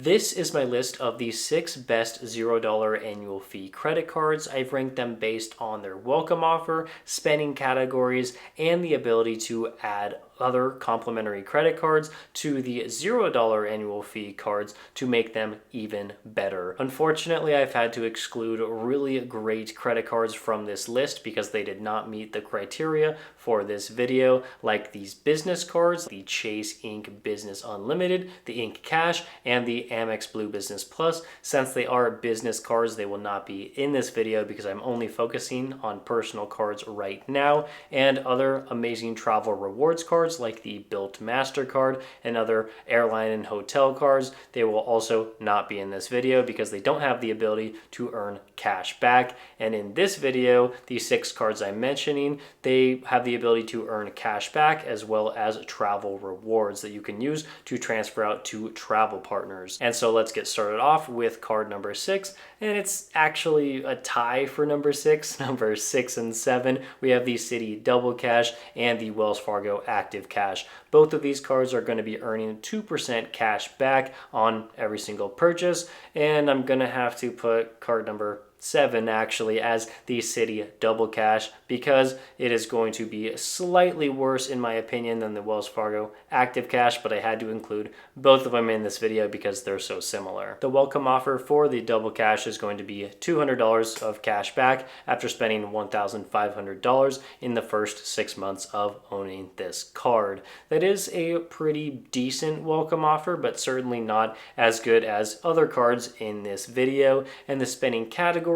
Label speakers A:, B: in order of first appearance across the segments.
A: This is my list of the 6 best $0 annual fee credit cards. I've ranked them based on their welcome offer, spending categories, and the ability to add other complimentary credit cards to the $0 annual fee cards to make them even better. Unfortunately, I've had to exclude really great credit cards from this list because they did not meet the criteria for this video, like these business cards, the Chase Ink Business Unlimited, the Ink Cash, and the Amex Blue Business Plus. Since they are business cards, they will not be in this video because I'm only focusing on personal cards right now, and other amazing travel rewards cards like the Bilt Mastercard and other airline and hotel cards. They will also not be in this video because they don't have the ability to earn cash back. And in this video, the 6 cards I'm mentioning, they have the ability to earn cash back as well as travel rewards that you can use to transfer out to travel partners. And so let's get started off with card number 6, and it's actually a tie for number 6. Number 6 and 7, we have the Citi Double Cash and the Wells Fargo Active Cash. Both of these cards are going to be earning 2% cash back on every single purchase, and I'm going to have to put card number 7 actually as the Citi Double Cash because it is going to be slightly worse in my opinion than the Wells Fargo Active Cash, but I had to include both of them in this video because they're so similar. The welcome offer for the Double Cash is going to be $200 of cash back after spending $1,500 in the first 6 months of owning this card. That is a pretty decent welcome offer, but certainly not as good as other cards in this video. And the spending category,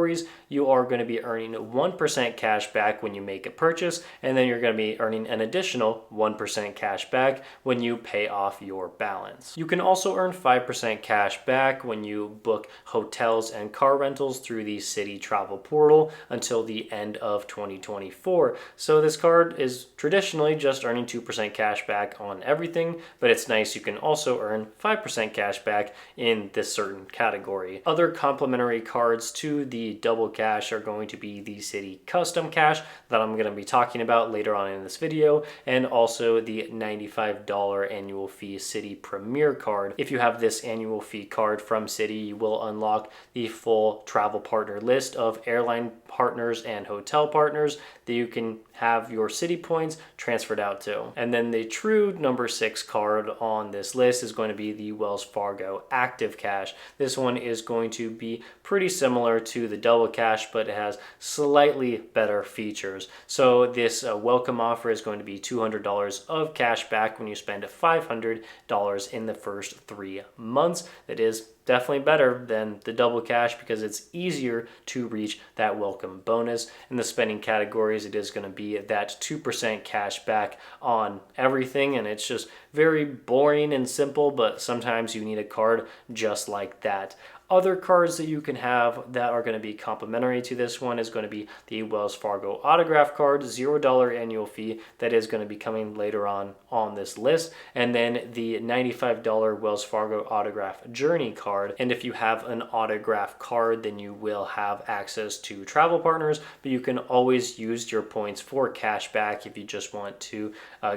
A: you are going to be earning 1% cash back when you make a purchase, and then you're going to be earning an additional 1% cash back when you pay off your balance. You can also earn 5% cash back when you book hotels and car rentals through the Citi Travel Portal until the end of 2024. So this card is traditionally just earning 2% cash back on everything, but it's nice you can also earn 5% cash back in this certain category. Other complimentary cards to the Double Cash are going to be the Citi Custom Cash that I'm going to be talking about later on in this video, and also the $95 annual fee Citi Premier card. If you have this annual fee card from Citi, you will unlock the full travel partner list of airline partners and hotel partners that you can have your Citi points transferred out to. And then the true number 6 card on this list is going to be the Wells Fargo Active Cash. This one is going to be pretty similar to the Double Cash, but it has slightly better features. So this welcome offer is going to be $200 of cash back when you spend $500 in the first 3 months. That is definitely better than the Double Cash because it's easier to reach that welcome bonus. In the spending categories, it is going to be that 2% cash back on everything, and it's just very boring and simple, but sometimes you need a card just like that. Other cards that you can have that are going to be complimentary to this one is going to be the Wells Fargo Autograph Card, $0 annual fee, that is going to be coming later on this list, and then the $95 Wells Fargo Autograph Journey Card. And if you have an autograph card, then you will have access to travel partners, but you can always use your points for cash back if you just want to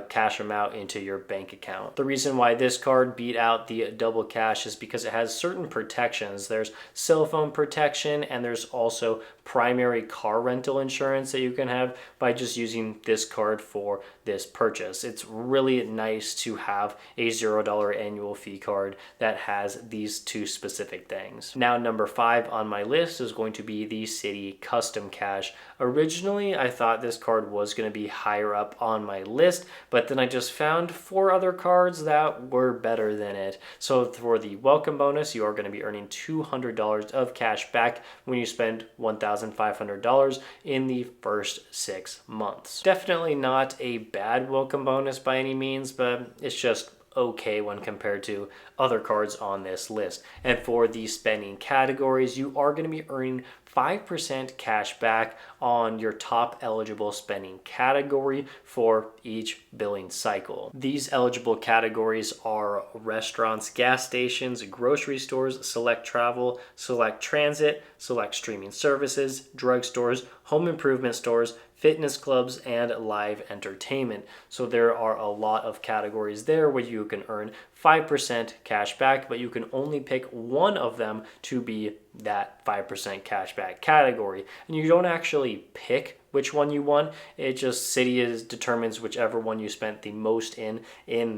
A: cash them out into your bank account. The reason why this card beat out the Double Cash is because it has certain protections. There's cell phone protection, and there's also primary car rental insurance that you can have by just using this card for this purchase. It's really nice to have a $0 annual fee card that has these 2 specific things. Now, number 5 on my list is going to be the Citi Custom Cash. Originally, I thought this card was going to be higher up on my list, but then I just found 4 other cards that were better than it. So for the welcome bonus, you are going to be earning $200 of cash back when you spend $1,500 in the first 6 months. Definitely not a bad welcome bonus by any means, but it's just okay when compared to other cards on this list. And for the spending categories, you are going to be earning 5% cash back on your top eligible spending category for each billing cycle. These eligible categories are restaurants, gas stations, grocery stores, select travel, select transit, select streaming services, drugstores, home improvement stores, fitness clubs, and live entertainment. So there are a lot of categories there where you can earn 5% cash back, but you can only pick one of them to be that 5% cash back category. And you don't actually pick which one you want. It just Citi determines whichever one you spent the most in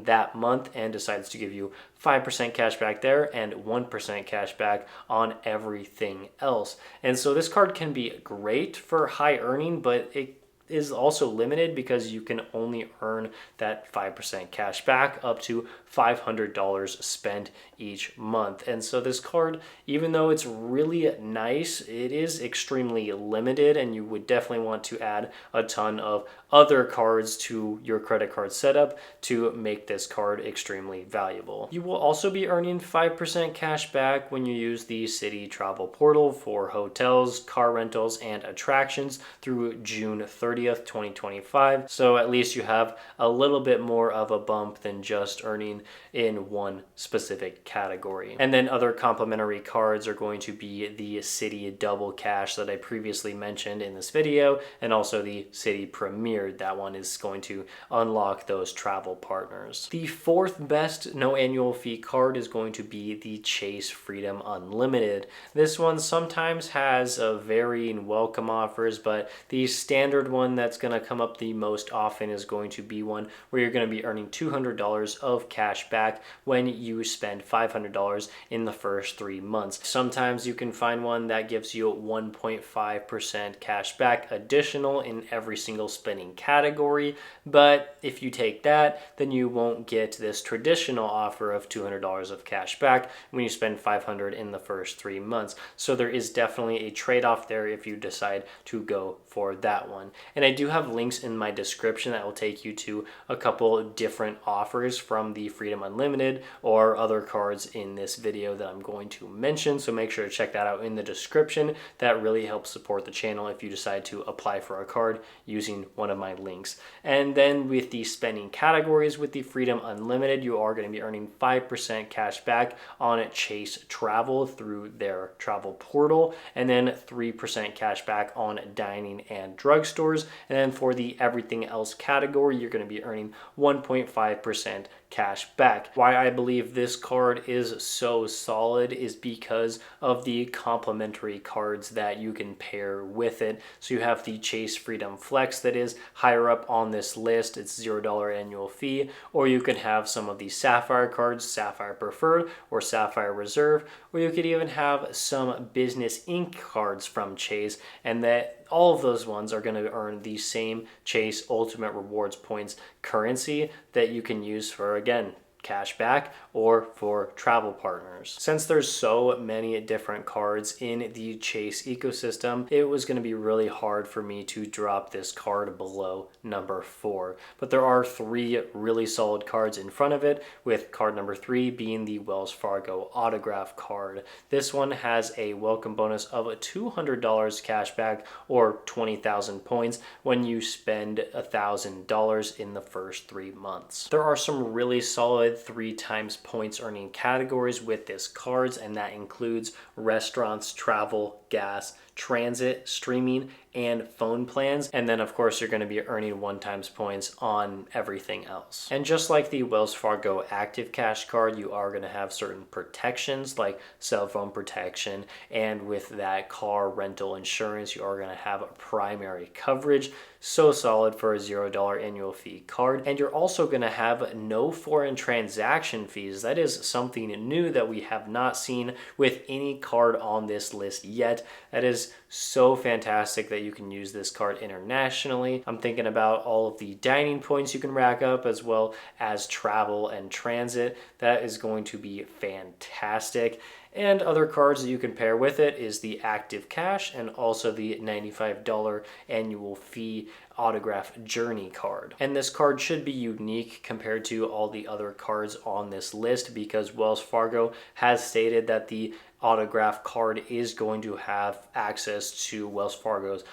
A: that month and decides to give you 5% cash back there and 1% cash back on everything else. And so this card can be great for high earning, but it is also limited because you can only earn that 5% cash back up to $500 spent each month. And so this card, even though it's really nice, it is extremely limited, and you would definitely want to add a ton of other cards to your credit card setup to make this card extremely valuable. You will also be earning 5% cash back when you use the Citi travel portal for hotels, car rentals, and attractions through June 30th, 2025. So at least you have a little bit more of a bump than just earning in one specific category. And then other complimentary cards are going to be the Citi Double Cash that I previously mentioned in this video, and also the Citi Premier. That one is going to unlock those travel partners. The fourth best no annual fee card is going to be the Chase Freedom Unlimited. This one sometimes has varying welcome offers, but the standard one that's going to come up the most often is going to be one where you're going to be earning $200 of cash back when you spend $500 in the first 3 months. Sometimes you can find one that gives you 1.5% cash back additional in every single spending category, but if you take that, then you won't get this traditional offer of $200 of cash back when you spend $500 in the first 3 months. So there is definitely a trade-off there if you decide to go for that one. And I do have links in my description that will take you to a couple different offers from the Freedom Unlimited or other cards in this video that I'm going to mention. So make sure to check that out in the description. That really helps support the channel if you decide to apply for a card using one of my links. And then with the spending categories with the Freedom Unlimited, you are going to be earning 5% cash back on Chase Travel through their travel portal, and then 3% cash back on dining and drugstores. And then for the everything else category, you're going to be earning 1.5% cash back. Why I believe this card is so solid is because of the complementary cards that you can pair with it. So you have the Chase Freedom Flex that is higher up on this list. It's $0 annual fee. Or you can have some of the Sapphire cards, Sapphire Preferred or Sapphire Reserve, or you could even have some Business Inc. cards from Chase, and that all of those ones are going to earn the same Chase Ultimate Rewards points currency that you can use for, again, cash back or for travel partners. Since there's so many different cards in the Chase ecosystem, it was going to be really hard for me to drop this card below number 4. But there are 3 really solid cards in front of it, with card number 3 being the Wells Fargo autograph card. This one has a welcome bonus of $200 cash back or 20,000 points when you spend $1,000 in the first 3 months. There are some really solid 3 times points earning categories with this cards, and that includes restaurants, travel, gas, transit, streaming, and phone plans. And then of course you're going to be earning 1 times points on everything else. And just like the Wells Fargo Active Cash card, you are going to have certain protections like cell phone protection, and with that car rental insurance, you are going to have a primary coverage. So solid for a $0 annual fee card. And you're also going to have no foreign transaction fees. That is something new that we have not seen with any card on this list yet. That is so fantastic that you can use this card internationally. I'm thinking about all of the dining points you can rack up, as well as travel and transit. That is going to be fantastic. And other cards that you can pair with it is the Active Cash and also the $95 annual fee autograph journey card. And this card should be unique compared to all the other cards on this list because Wells Fargo has stated that the autograph card is going to have access to Wells Fargo's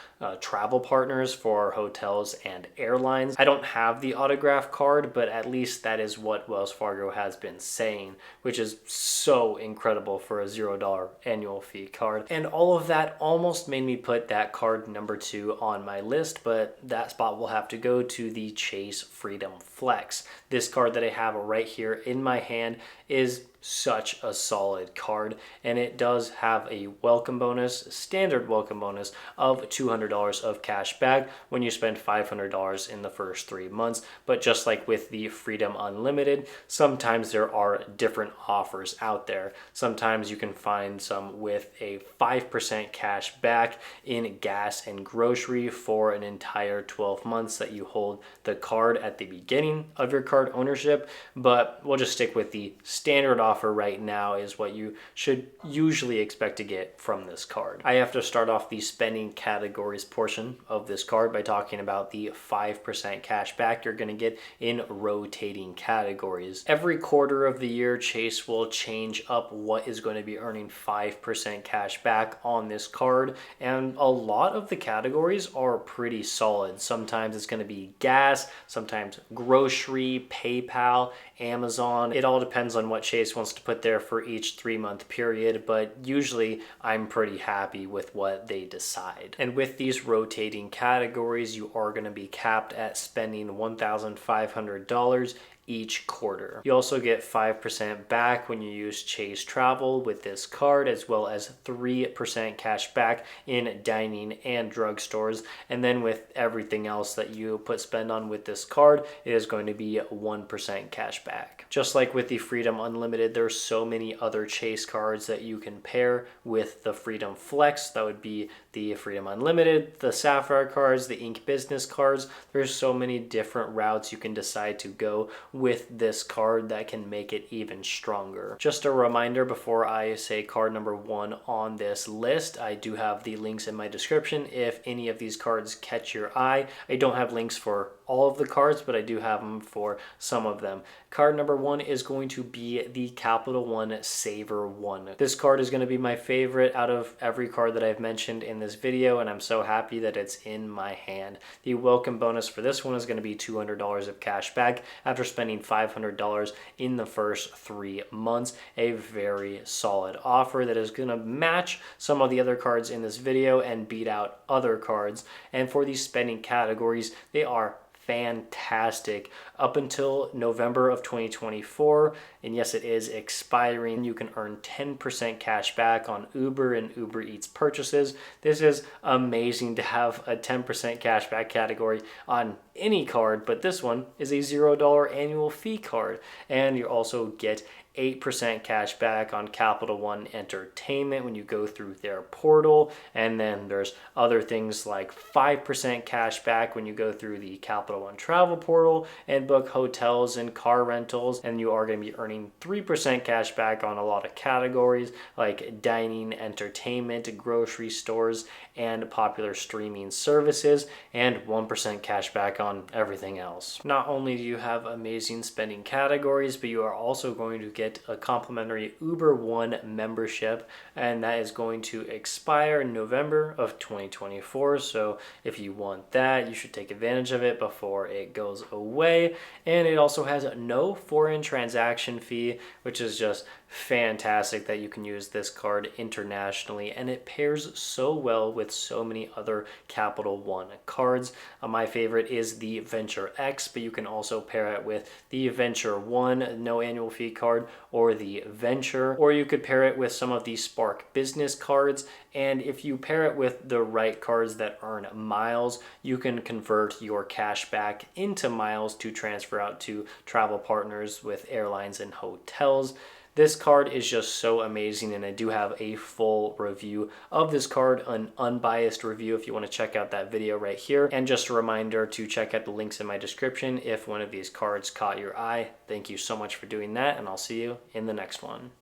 A: travel partners for hotels and airlines. I don't have the autograph card, but at least that is what Wells Fargo has been saying, which is so incredible for a $0 annual fee card. And all of that almost made me put that card number 2 on my list, but that spot will have to go to the Chase Freedom Flex. This card that I have right here in my hand is such a solid card, and it does have a welcome bonus, standard welcome bonus of $200 of cash back when you spend $500 in the first 3 months. But just like with the Freedom Unlimited, sometimes there are different offers out there. Sometimes you can find some with a 5% cash back in gas and grocery for an entire 12 months that you hold the card at the beginning of your card ownership, but we'll just stick with the standard offer right now is what you should usually expect to get from this card. I have to start off the spending categories portion of this card by talking about the 5% cash back you're going to get in rotating categories. Every quarter of the year, Chase will change up what is going to be earning 5% cash back on this card, and a lot of the categories are pretty solid. Sometimes it's going to be gas, sometimes grocery, PayPal, Amazon. It all depends on what Chase wants to put there for each 3-month period, but usually I'm pretty happy with what they decide. And with these rotating categories, you are going to be capped at spending $1,500 each quarter. You also get 5% back when you use Chase Travel with this card, as well as 3% cash back in dining and drugstores. And then with everything else that you put spend on with this card, it is going to be 1% cash back. Just like with the Freedom Unlimited, there's so many other Chase cards that you can pair with the Freedom Flex. That would be the Freedom Unlimited, the Sapphire cards, the Ink Business cards. There's so many different routes you can decide to go with this card that can make it even stronger. Just a reminder before I say card number 1 on this list, I do have the links in my description if any of these cards catch your eye. I don't have links for all of the cards, but I do have them for some of them. Card number 1 is going to be the Capital One SavorOne. This card is going to be my favorite out of every card that I've mentioned in this video, and I'm so happy that it's in my hand. The welcome bonus for this one is going to be $200 of cash back after spending $500 in the first 3 months. A very solid offer that is going to match some of the other cards in this video and beat out other cards. And for these spending categories, they are fantastic up until November of 2024, and yes, it is expiring. You can earn 10% cash back on Uber and Uber Eats purchases. This is amazing to have a 10% cash back category on any card, but this one is a $0 annual fee card, and you also get 8% cash back on Capital One Entertainment when you go through their portal. And then there's other things like 5% cash back when you go through the Capital One travel portal and book hotels and car rentals. And you are going to be earning 3% cash back on a lot of categories like dining, entertainment, grocery stores, and popular streaming services, and 1% cash back on everything else. Not only do you have amazing spending categories, but you are also going to get a complimentary Uber One membership, and that is going to expire in November of 2024. So if you want that, you should take advantage of it before it goes away. And it also has no foreign transaction fee, which is just fantastic that you can use this card internationally, and it pairs so well with so many other Capital One cards. My favorite is the Venture X, but you can also pair it with the Venture One no annual fee card, or the Venture, or you could pair it with some of the Spark Business cards. And if you pair it with the right cards that earn miles, you can convert your cash back into miles to transfer out to travel partners with airlines and hotels. This card is just so amazing, and I do have a full review of this card, an unbiased review, if you want to check out that video right here. And just a reminder to check out the links in my description if one of these cards caught your eye. Thank you so much for doing that, and I'll see you in the next one.